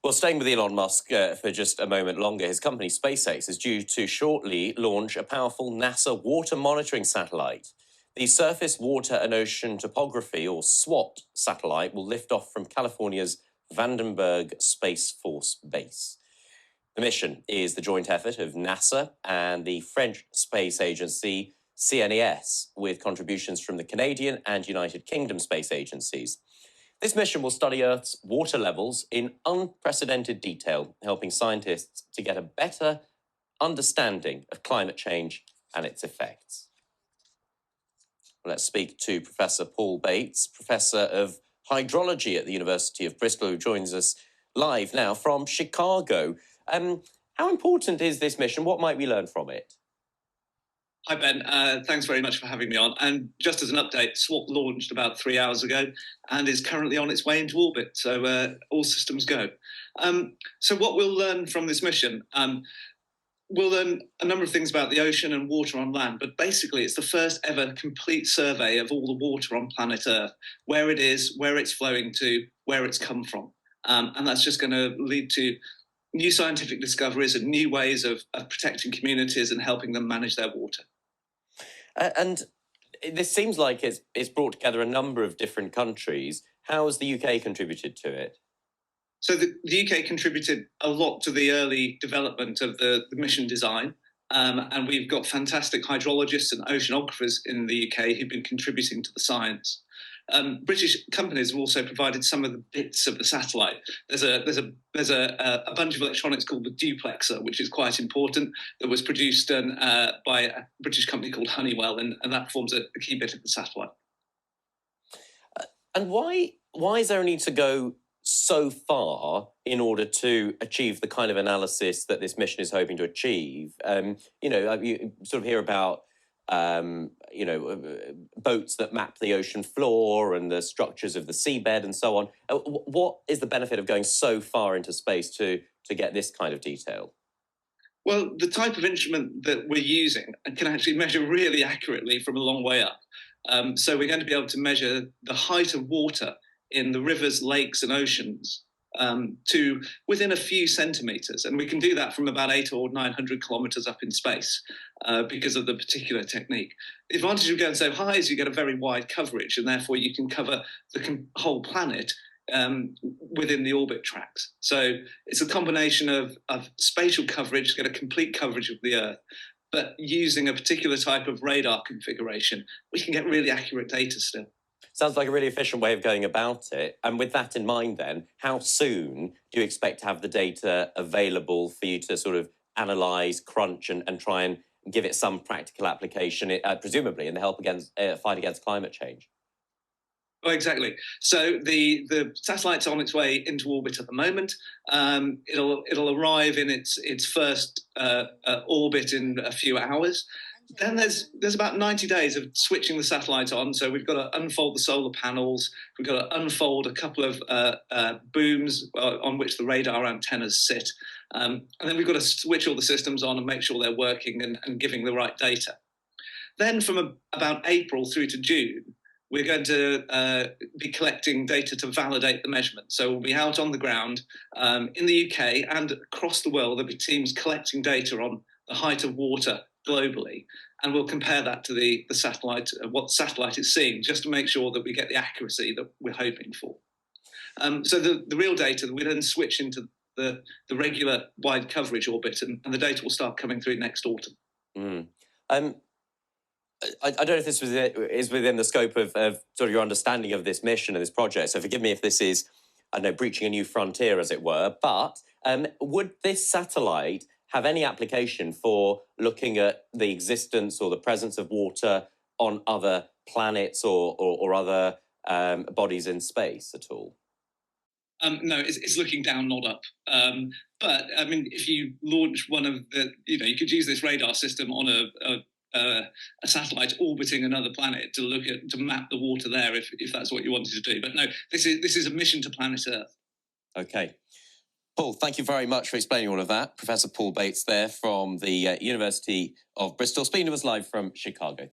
Well, staying with Elon Musk for just a moment longer, his company SpaceX is due to shortly launch a powerful NASA water monitoring satellite. The Surface Water and Ocean Topography, or SWOT, satellite will lift off from California's Vandenberg Space Force Base. The mission is the joint effort of NASA and the French Space Agency CNES, with contributions from the Canadian and United Kingdom space agencies. This mission will study Earth's water levels in unprecedented detail, helping scientists to get a better understanding of climate change and its effects. Let's speak to Professor Paul Bates, Professor of Hydrology at the University of Bristol, who joins us live now from Chicago. How important is this mission? What might we learn from it? Hi, Ben. Thanks very much for having me on. And just as an update, SWOT launched about 3 hours ago and is currently on its way into orbit. So all systems go. So what we'll learn from this mission, we'll learn a number of things about the ocean and water on land. But basically, it's the first ever complete survey of all the water on planet Earth, where it is, where it's flowing to, where it's come from. And that's just going to lead to new scientific discoveries and new ways of protecting communities and helping them manage their water. And this seems like it's brought together a number of different countries. How has the UK contributed to it? So the UK contributed a lot to the early development of the mission design. And we've got fantastic hydrologists and oceanographers in the UK who've been contributing to the science. British companies have also provided some of the bits of the satellite. There's a bunch of electronics called the duplexer, which is quite important, that was produced by a British company called Honeywell, and that forms a key bit of the satellite. And why is there a need to go so far in order to achieve the kind of analysis that this mission is hoping to achieve? You sort of hear about boats that map the ocean floor and the structures of the seabed and so on. What is the benefit of going so far into space to get this kind of detail? Well, the type of instrument that we're using can actually measure really accurately from a long way up. So we're going to be able to measure the height of water in the rivers, lakes and oceans to within a few centimetres. And we can do that from about 800 or 900 kilometres up in space because of the particular technique. The advantage of going so high is you get a very wide coverage, and therefore you can cover the whole planet within the orbit tracks. So it's a combination of spatial coverage to get a complete coverage of the Earth, but using a particular type of radar configuration, we can get really accurate data still. Sounds like a really efficient way of going about it. And with that in mind then, how soon do you expect to have the data available for you to sort of analyse, crunch and try and give it some practical application, presumably in the fight against climate change? Oh, exactly. So the satellite's on its way into orbit at the moment. It'll arrive in its first orbit in a few hours. Then there's about 90 days of switching the satellite on. So we've got to unfold the solar panels. We've got to unfold a couple of booms on which the radar antennas sit. And then we've got to switch all the systems on and make sure they're working and giving the right data. Then from about April through to June, we're going to be collecting data to validate the measurement. So we'll be out on the ground in the UK and across the world. There'll be teams collecting data on the height of water globally, and we'll compare that to the satellite, what the satellite is seeing, just to make sure that we get the accuracy that we're hoping for. So the real data, we then switch into the regular wide coverage orbit, and the data will start coming through next autumn. I don't know if this is within the scope of sort of your understanding of this mission and this project, so forgive me if this is, I don't know, breaching a new frontier, as it were, but would this satellite have any application for looking at the existence or the presence of water on other planets or other bodies in space at all? No, it's looking down, not up. But I mean, if you launch one of the, you could use this radar system on a satellite orbiting another planet to map the water there, if that's what you wanted to do. But no, this is a mission to planet Earth. Okay. Paul, thank you very much for explaining all of that. Professor Paul Bates there from the University of Bristol, speaking to us live from Chicago.